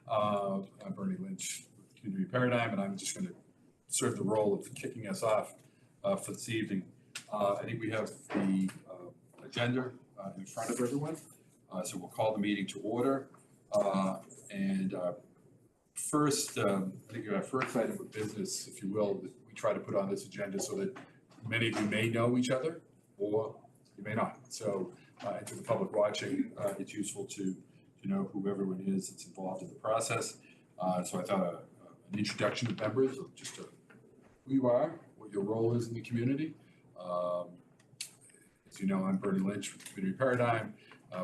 I'm Bernie Lynch with Community Paradigm, and I'm just going to serve the role of kicking us off for this evening. I think we have the agenda in front of everyone, so we'll call the meeting to order. First, I think our first item of business, if you will, that we try to put on this agenda so that many of you may know each other or you may not. So to the public watching, it's useful to know who everyone is that's involved in the process. So I thought an introduction to members of just who you are, what your role is in the community. As you know, I'm Bernie Lynch with Community Paradigm.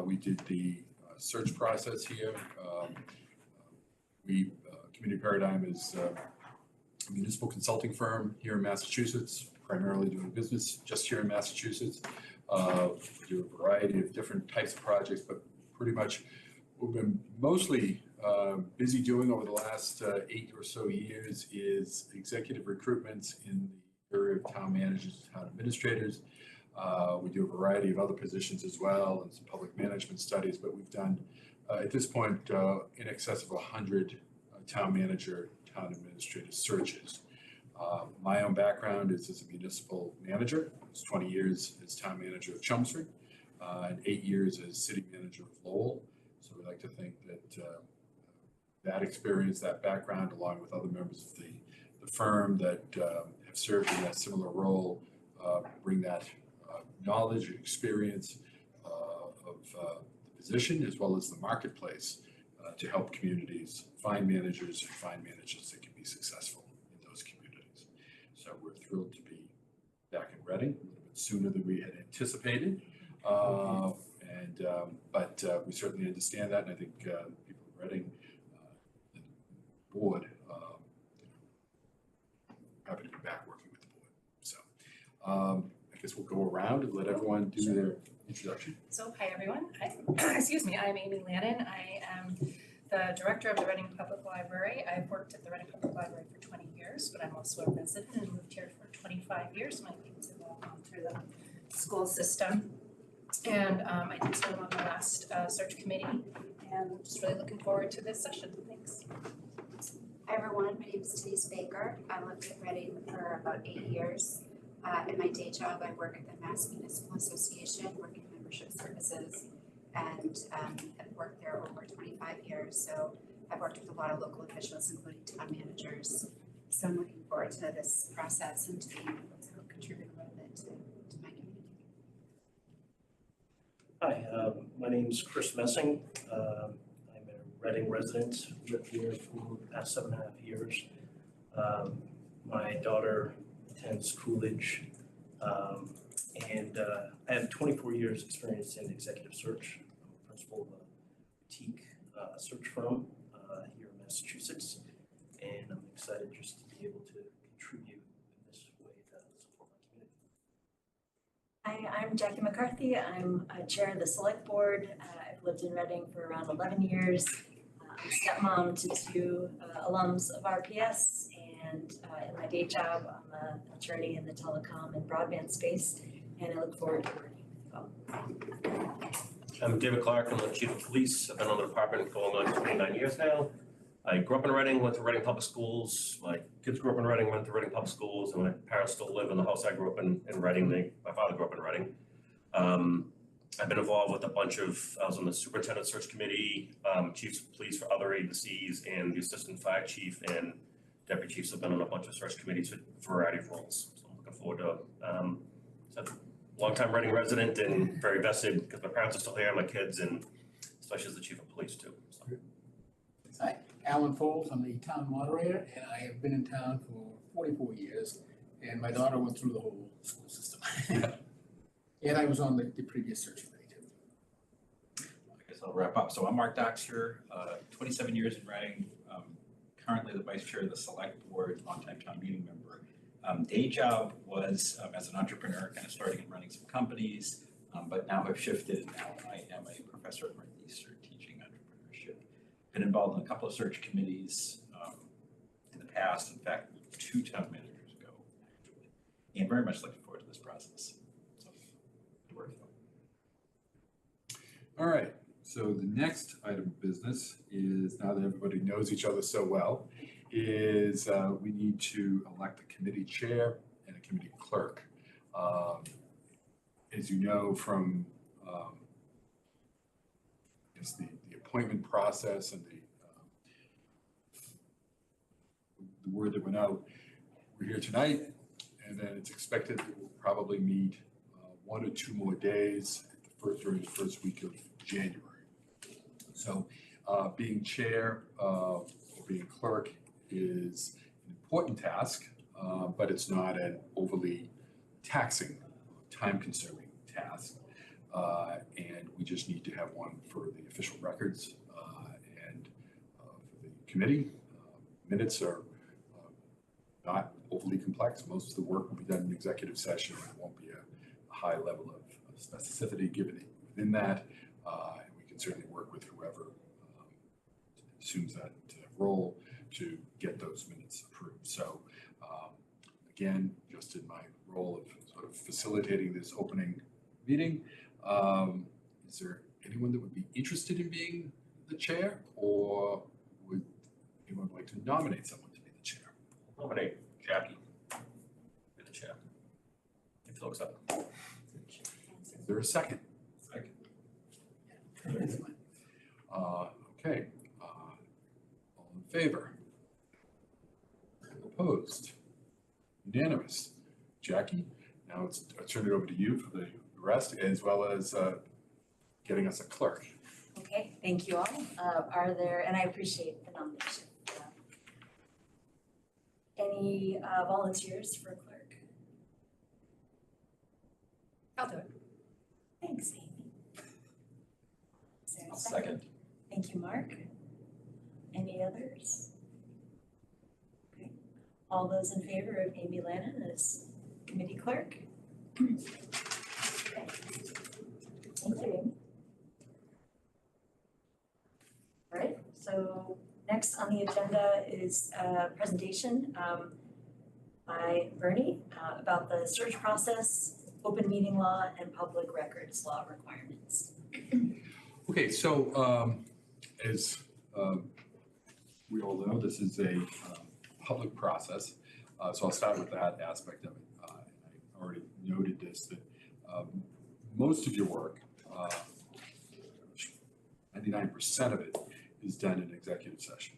We did the search process here. Community Paradigm is a municipal consulting firm here in Massachusetts, primarily doing business just here in Massachusetts. We do a variety of different types of projects, but pretty much what we've been mostly busy doing over the last 8 or so years is executive recruitments in the area of town managers, town administrators. We do a variety of other positions as well and some public management studies, but we've done at this point in excess of 100 town manager, town administrator searches. My own background is as a municipal manager. It's 20 years as town manager of Chelmsford and 8 years as city manager of Lowell. So we like to think that that experience, that background, along with other members of the firm that have served in that similar role, bring that knowledge and experience of the position as well as the marketplace to help communities find managers that can be successful in those communities. So we're thrilled to be back in Reading a little bit sooner than we had anticipated. But we certainly understand that, and I think people in Reading, the board, happy to be back working with the board. So I guess we'll go around and let everyone do their introduction. So hi everyone. Excuse me, I'm Amy Lannon. I am the director of the Reading Public Library. I've worked at the Reading Public Library for 20 years, but I'm also a resident and moved here for 25 years. My kids have all gone through the school system. And I did serve on the last search committee, and I'm just really looking forward to this session. Thanks. Hi everyone, my name is Denise Baker. I lived in Reading for about 8 years. In my day job, I work at the Mass Municipal Association, working membership services, and I've worked there over 25 years. So I've worked with a lot of local officials, including town managers. So I'm looking forward to this process and to being able to help contribute a little bit to my community. Hi, my name is Chris Messing. I'm a Reading resident, lived here for the past 7.5 years. My daughter attends Coolidge, and I have 24 years experience in executive search. I'm a principal of a boutique search firm here in Massachusetts, and I'm excited just to be able to contribute in this way to support my community. Hi, I'm Jackie McCarthy. I'm chair of the select board. I've lived in Reading for around 11 years. I'm stepmom to 2 alums of RPS, and in my day job, I'm an attorney in the telecom and broadband space, and I look forward to working with you all. I'm David Clark. I'm the chief of police. I've been on the department going on 29 years now. I grew up in Reading, went to Reading Public Schools. My kids grew up in Reading, went to Reading Public Schools, and my parents still live in the house I grew up in Reading. My father grew up in Reading. I've been involved with a bunch of, I was on the superintendent search committee, chiefs of police for other agencies, and the assistant fire chief and deputy chiefs have been on a bunch of search committees for a variety of roles. So I'm looking forward to long-time Reading resident and very vested because my parents are still here, my kids, and especially as the chief of police too. So. Hi, Alan Foles. I'm the town moderator, and I have been in town for 44 years, and my daughter went through the whole school system. And I was on the previous search committee too. I guess I'll wrap up. So I'm Mark Doxter, 27 years in Reading, currently the vice chair of the select board, longtime town meeting member. Day job was as an entrepreneur, kind of starting and running some companies, but now I've shifted. Now I am a professor at Northeastern teaching entrepreneurship. Been involved in a couple of search committees in the past. In fact, 2 town managers ago, actually, and very much looking forward to this process. So, good work. All right. So the next item of business is, now that everybody knows each other so well, is we need to elect a committee chair and a committee clerk. As you know from, I guess the appointment process and the word that went out, we're here tonight, and then it's expected that we'll probably meet 1 or 2 more days during the first week of January. So being chair or being clerk is an important task, but it's not an overly taxing, time-consuming task. And we just need to have one for the official records and for the committee. Minutes are not overly complex. Most of the work will be done in executive session. It won't be a high level of specificity given within that. And we can certainly work with whoever assumes that role to get those minutes approved. So again, just in my role of sort of facilitating this opening meeting, is there anyone that would be interested in being the chair, or would anyone like to nominate someone to be the chair? Nominate Jackie be the chair. If you'll accept. Is there a second? Second. Excellent. Okay, all in favor? Opposed? Unanimous. Jackie, now I'll turn it over to you for the rest, as well as getting us a clerk. Okay, thank you all. Are there, and I appreciate the nomination. Any volunteers for clerk? I'll do it. Thanks, Amy. Is there a I'll second? second. Thank you, Mark. Any others? Okay. All those in favor of Amy Lannon as committee clerk? Okay. Thank you, Amy. All right, so next on the agenda is a presentation by Bernie about the search process, open meeting law, and public records law requirements. Okay, so as we all know, this is a public process, so I'll start with that aspect of it. I already noted this, that most of your work, 99% of it, is done in executive session.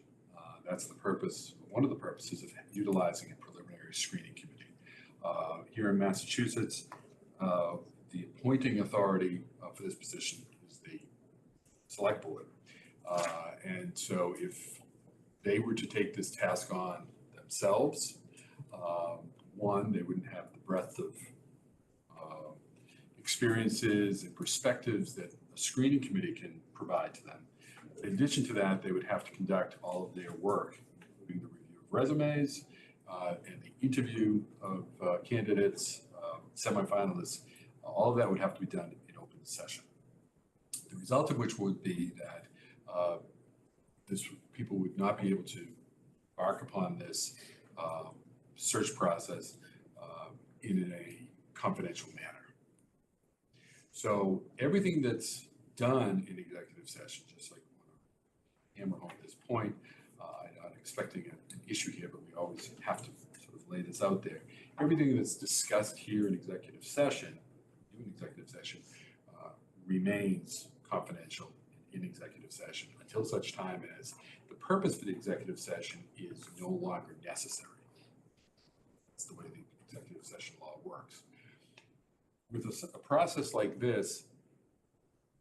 That's the purpose, one of the purposes of utilizing a preliminary screening committee. Here in Massachusetts, the appointing authority for this position is the select board. And so if they were to take this task on themselves, one, they wouldn't have the breadth of experiences and perspectives that a screening committee can provide to them. In addition to that, they would have to conduct all of their work, including the review of resumes and the interview of candidates, semifinalists. All of that would have to be done in open session. The result of which would be that people would not be able to embark upon this search process in a confidential manner. So everything that's done in executive session, just like we want to hammer home this point, I'm not expecting an issue here, but we always have to sort of lay this out there. Everything that's discussed here in executive session, remains confidential in executive session until such time as the purpose for the executive session is no longer necessary. That's the way the executive session law works. With a process like this,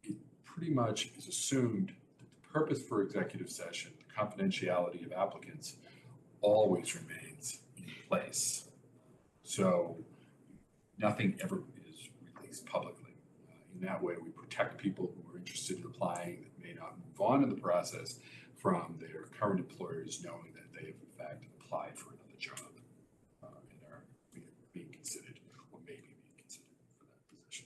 it pretty much is assumed that the purpose for executive session, the confidentiality of applicants, always remains in place. So nothing ever is released publicly. In that way, we protect people who are interested in applying that may not move on in the process from their current employers, knowing that they have in fact applied for another job and are being considered or may be being considered for that position.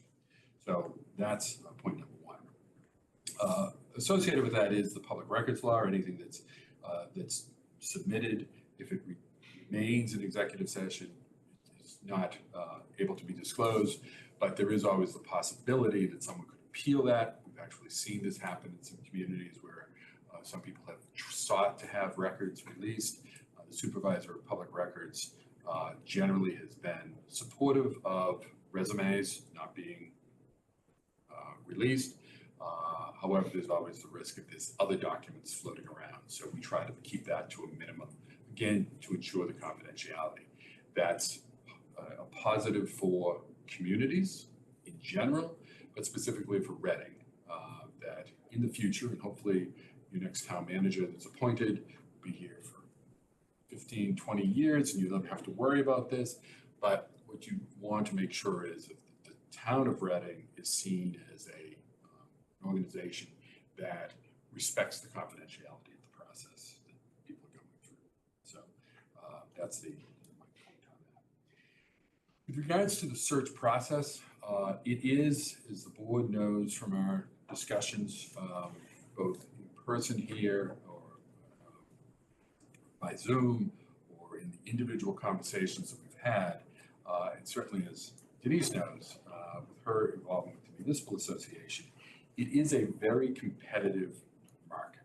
So that's point number one. Associated with that is the public records law, or anything that's submitted. If it remains in executive session, it's not able to be disclosed, but there is always the possibility that someone could appeal that. We've actually seen this happen in some communities where some people have sought to have records released. The supervisor of public records generally has been supportive of resumes not being released. However, there's always the risk if there's other documents floating around. So we try to keep that to a minimum, again, to ensure the confidentiality. That's a positive for communities in general, but specifically for Reading, that in the future, and hopefully your next town manager that's appointed will be here for 15, 20 years, and you don't have to worry about this. But what you want to make sure is that the town of Reading is seen as an organization that respects the confidentiality of the process that people are going through. So that's my point on that. With regards to the search process, it is, as the board knows from our discussions, both in person here or by Zoom or in the individual conversations that we've had, and certainly as Denise knows, with her involvement with the Municipal Association, it is a very competitive market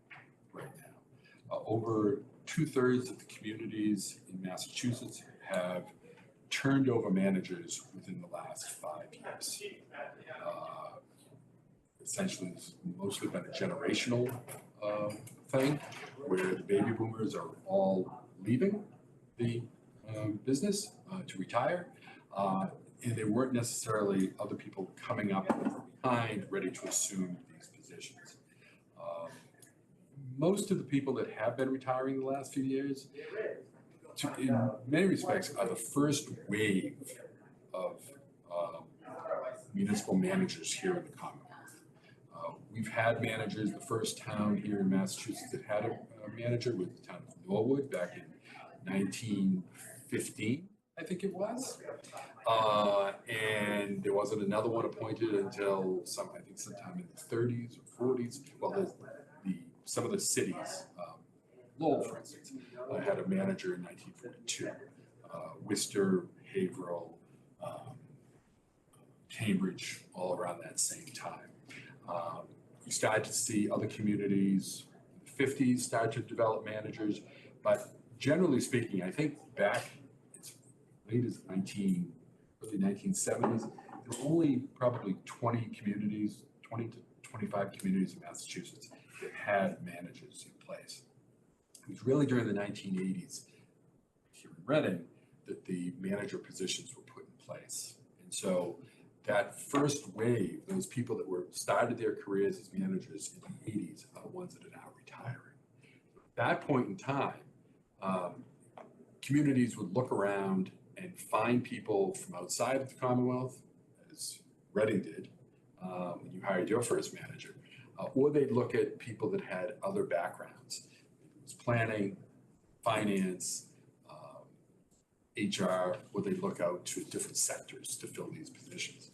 right now. Over 2/3 of the communities in Massachusetts have turned over managers within the last 5 years. Essentially, it's mostly been a generational thing where the baby boomers are all leaving the business to retire. And there weren't necessarily other people coming up behind ready to assume these positions. Most of the people that have been retiring the last few years, in many respects, are the first wave of municipal managers here in the Commonwealth. We've had managers, the first town here in Massachusetts that had a manager was the town of Norwood back in 1915, I think it was. And there wasn't another one appointed until I think sometime in the 30s or 40s. Well, some of the cities, Lowell, for instance, had a manager in 1942. Worcester, Haverhill, Cambridge, all around that same time. We started to see other communities in the 50s start to develop managers, but generally speaking, I think back as late as early 1970s, there were only probably 20 to 25 communities in Massachusetts that had managers in place. It was really during the 1980s here in Reading that the manager positions were put in place. And so that first wave, those people that started their careers as managers in the 80s are the ones that are now retiring. At that point in time, communities would look around and find people from outside of the Commonwealth, as Reading did when you hired your first manager, or they'd look at people that had other backgrounds. It was planning, finance, HR, or they'd look out to different sectors to fill these positions.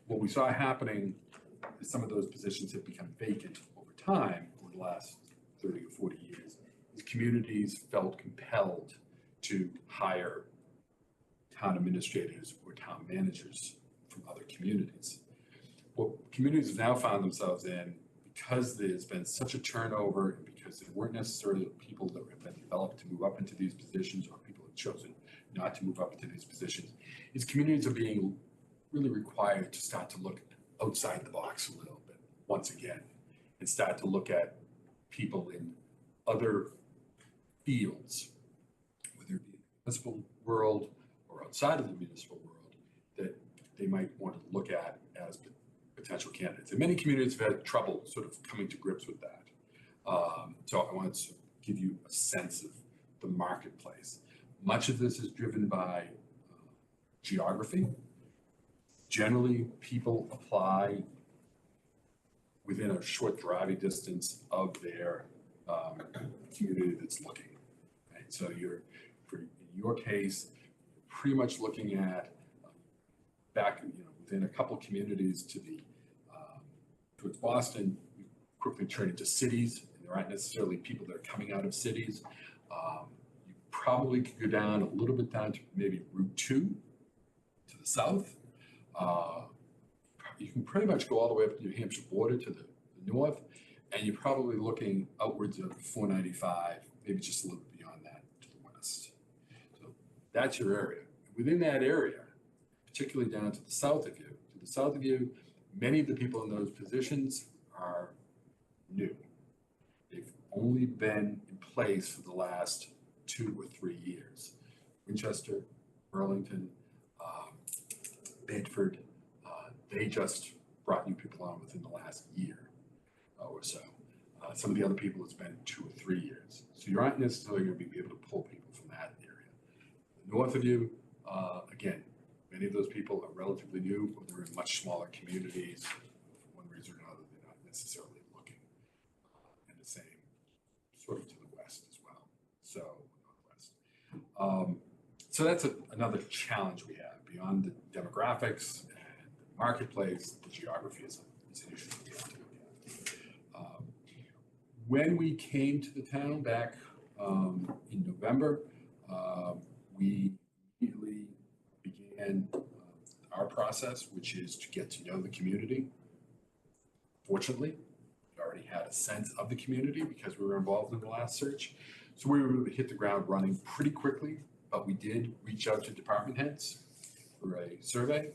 What we saw happening is some of those positions have become vacant over time, over the last 30 or 40 years, as communities felt compelled to hire town administrators or town managers from other communities. What communities have now found themselves in, because there's been such a turnover and because there weren't necessarily people that have been developed to move up into these positions, or people have chosen not to move up into these positions, is communities are being really required to start to look outside the box a little bit once again and start to look at people in other fields, whether it be in the municipal world or outside of the municipal world, that they might want to look at as potential candidates. And many communities have had trouble sort of coming to grips with that. So I wanted to give you a sense of the marketplace. Much of this is driven by geography. Generally, people apply within a short driving distance of their community that's looking. Right? So in your case, you're pretty much looking at back, within a couple communities to the towards Boston. We quickly turn into cities, and there aren't necessarily people that are coming out of cities. You probably could go down a little bit down to maybe Route 2 to the south. you can pretty much go all the way up to the New Hampshire border to the north, and you're probably looking outwards of 495, maybe just a little bit beyond that to the west. So that's your area. Within that area, particularly down to the south of you, many of the people in those positions are new. They've only been in place for the last 2 or 3 years. Winchester, Burlington, Bedford, they just brought new people on within the last year or so. Some of the other people, it's been 2 or 3 years. So you aren't necessarily going to be able to pull people from that area. North of you, again, many of those people are relatively new, or they're in much smaller communities. For one reason or another, they're not necessarily looking. And the same sort of to the west as well, so northwest. So that's another challenge we have beyond the demographics and the marketplace. The geography is an issue we have to look at. When we came to the town back in November, we immediately began our process, which is to get to know the community. Fortunately, we already had a sense of the community because we were involved in the last search. So we were able to hit the ground running pretty quickly, but we did reach out to department heads for a survey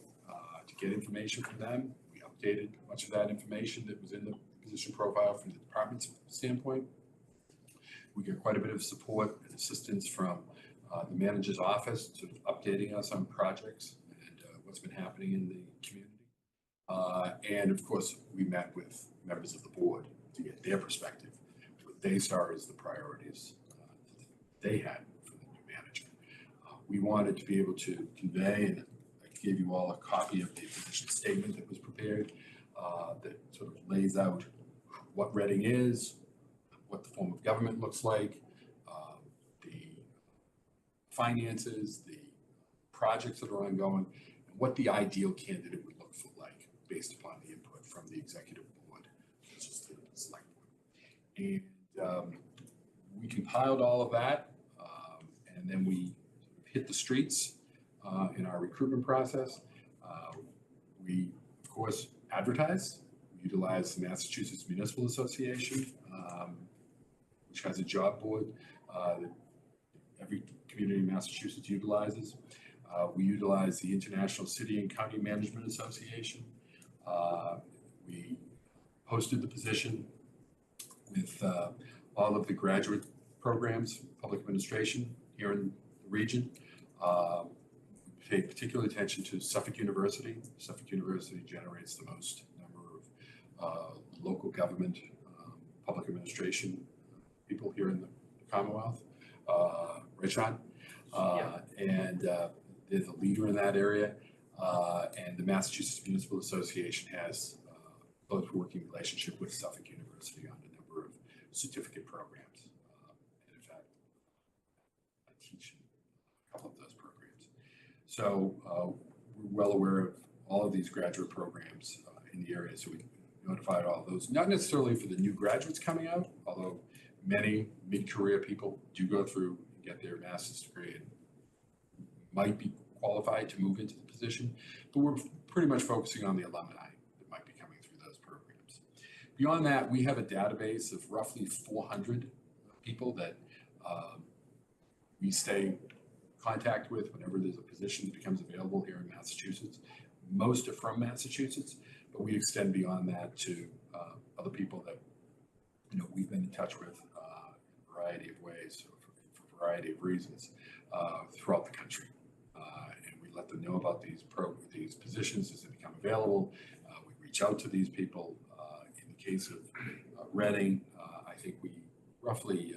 to get information from them. We updated much of that information that was in the position profile from the department's standpoint. We got quite a bit of support and assistance from the manager's office, sort of updating us on projects and what's been happening in the community. And of course, we met with members of the board to get their perspective, what they saw as the priorities they had for the new manager. We wanted to be able to convey, and I gave you all a copy of the position statement that was prepared that sort of lays out what Reading is, what the form of government looks like, the finances, the projects that are ongoing, and what the ideal candidate would look for like based upon the input from the executive board, which is the select board. And we compiled all of that, and then we hit the streets in our recruitment process. We, of course, advertised. We utilized the Massachusetts Municipal Association, which has a job board that every community in Massachusetts utilizes. We utilize the International City and County Management Association. We posted the position with all of the graduate programs, public administration here in the region. We pay particular attention to Suffolk University. Suffolk University generates the most number of local government, public administration people here in the Commonwealth. Right, Sean? And they're the leader in that area. And the Massachusetts Municipal Association has both working relationship with Suffolk University on a number of certificate programs. And in fact, I teach in a couple of those programs. So we're well aware of all of these graduate programs in the area. So we notified all of those, not necessarily for the new graduates coming out, although many mid-career people do go through and get their master's degree and might be qualified to move into the position, but we're pretty much focusing on the alumni that might be coming through those programs. Beyond that, we have a database of roughly 400 people that we stay in contact with whenever there's a position that becomes available here in Massachusetts. Most are from Massachusetts, but we extend beyond that to other people that we've been in touch with in a variety of ways for a variety of reasons throughout the country. And we let them know about these positions as they become available. We reach out to these people. In the case of Reading, I think we roughly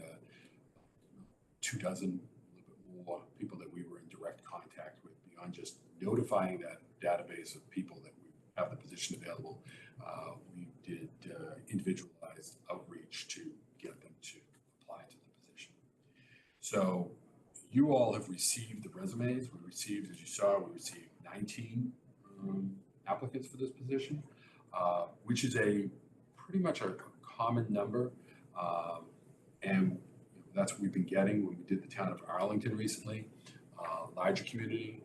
24, a little bit more people that we were in direct contact with beyond just notifying that database of people that we have the position available. We did individualized outreach to get them to apply to the position. So you all have received the resumes. We received, as you saw, we received 19 applicants for this position, which is pretty much a common number. And that's what we've been getting when we did the town of Arlington recently, larger community.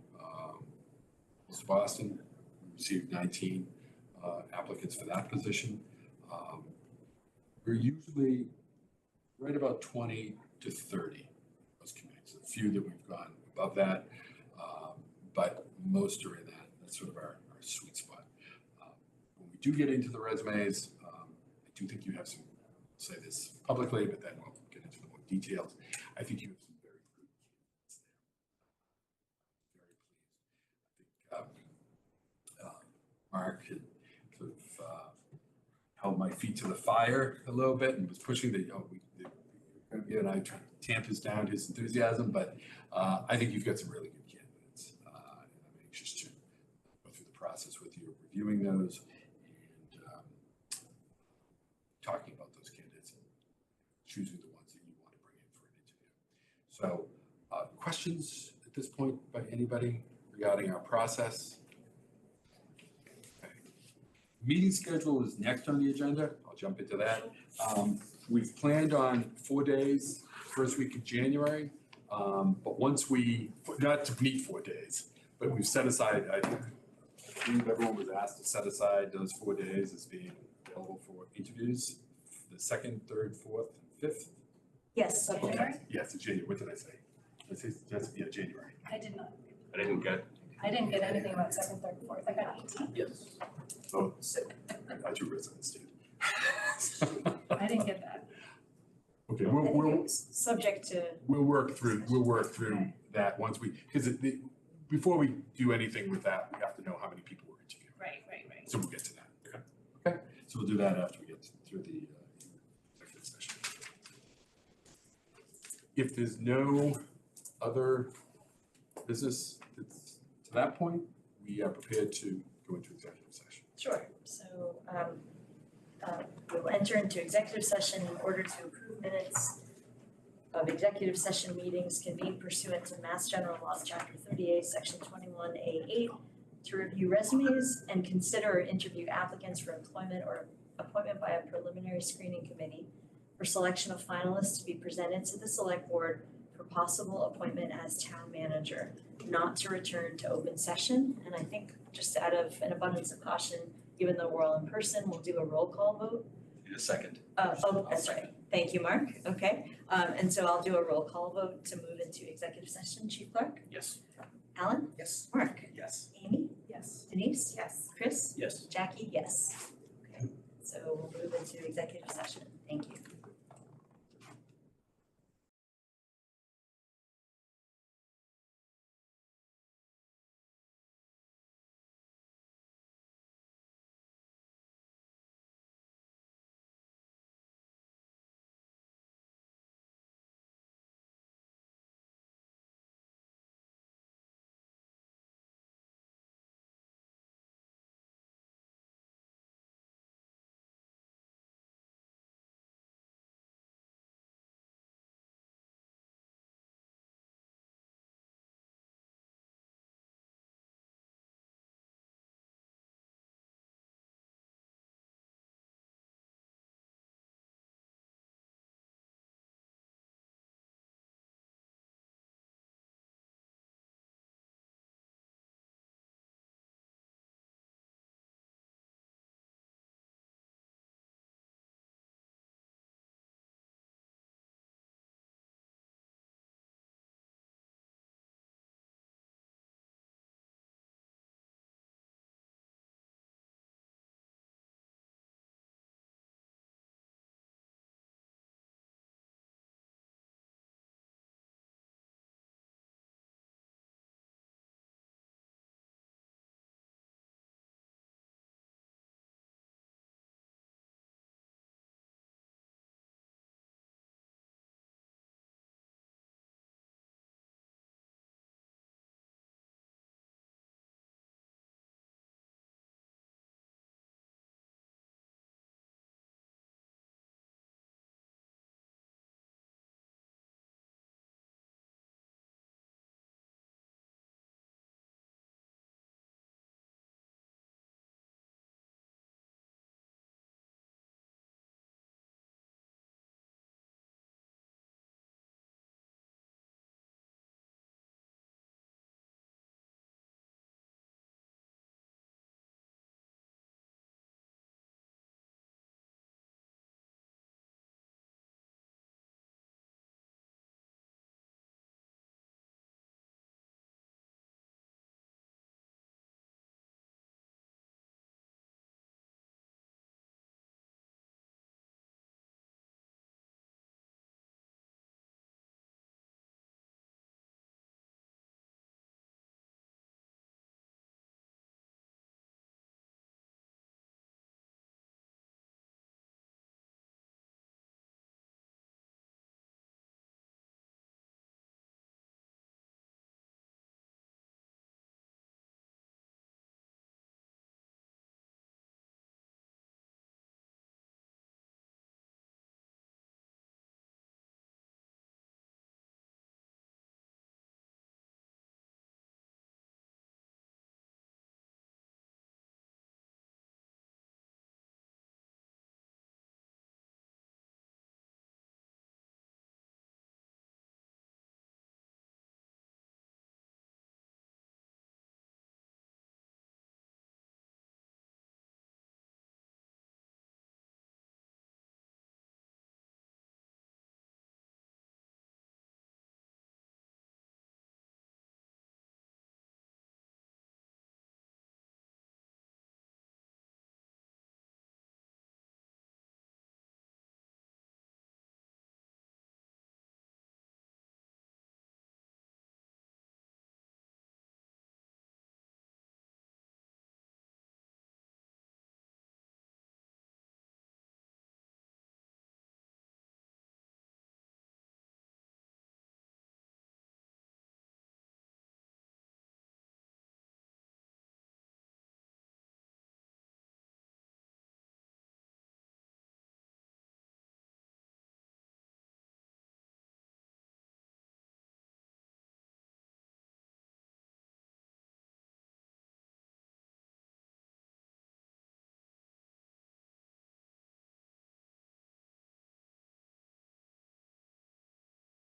Boston, we received 19 applicants for that position. We're usually right about 20 to 30, those committees. A few that we've gone above that, but most are in that. That's sort of our sweet spot. When we do get into the resumes, I do think you have some, I'll say this publicly, but then we'll get into the more details. I think you have some very good candidates there. Very pleased. I think Mark had sort of held my feet to the fire a little bit and was pushing and I trying to tamp down his enthusiasm, but I think you've got some really good candidates. And I'm anxious to go through the process with you, reviewing those and talking about those candidates and choosing the ones that you want to bring in for an interview. So questions at this point by anybody regarding our process? Meeting schedule is next on the agenda. I'll jump into that. We've planned on 4 days, first week of January. But once not to meet 4 days, but we've set aside, I believe everyone was asked to set aside those 4 days as being available for interviews, the 2nd, 3rd, 4th, and 5th. Yes, so January? Yes, it's January. What did I say? Yeah, January. I did not. I didn't get, I didn't get anything about 2nd, 3rd, 4th. I got 18th. yes. Oh, I got your residence did. I didn't get that. Okay, we'll subject to, work through Okay. that once because before we do anything with that, we have to know how many people we're interviewing. Right. So we'll get to that. Okay. So we'll do that after we get through the executive session. If there's no other business that's to that point, we are prepared to go into executive session. sure, so we'll enter into executive session in order to approve minutes of executive session meetings convened pursuant to Mass General Laws, Chapter 38, Section 21A8, to review resumes and consider or interview applicants for employment or appointment by a preliminary screening committee for selection of finalists to be presented to the select board for possible appointment as town manager, not to return to open session. And I think just out of an abundance of caution, even though we're all in person, we'll do a roll call vote. Need a second? That's right. Thank you, Mark. Okay. And so I'll do a roll call vote to move into executive session. Chief Clerk? Yes. Alan? Yes. Mark? Yes. Amy? Yes. Denise? Yes. Chris? Yes. Jackie? Yes.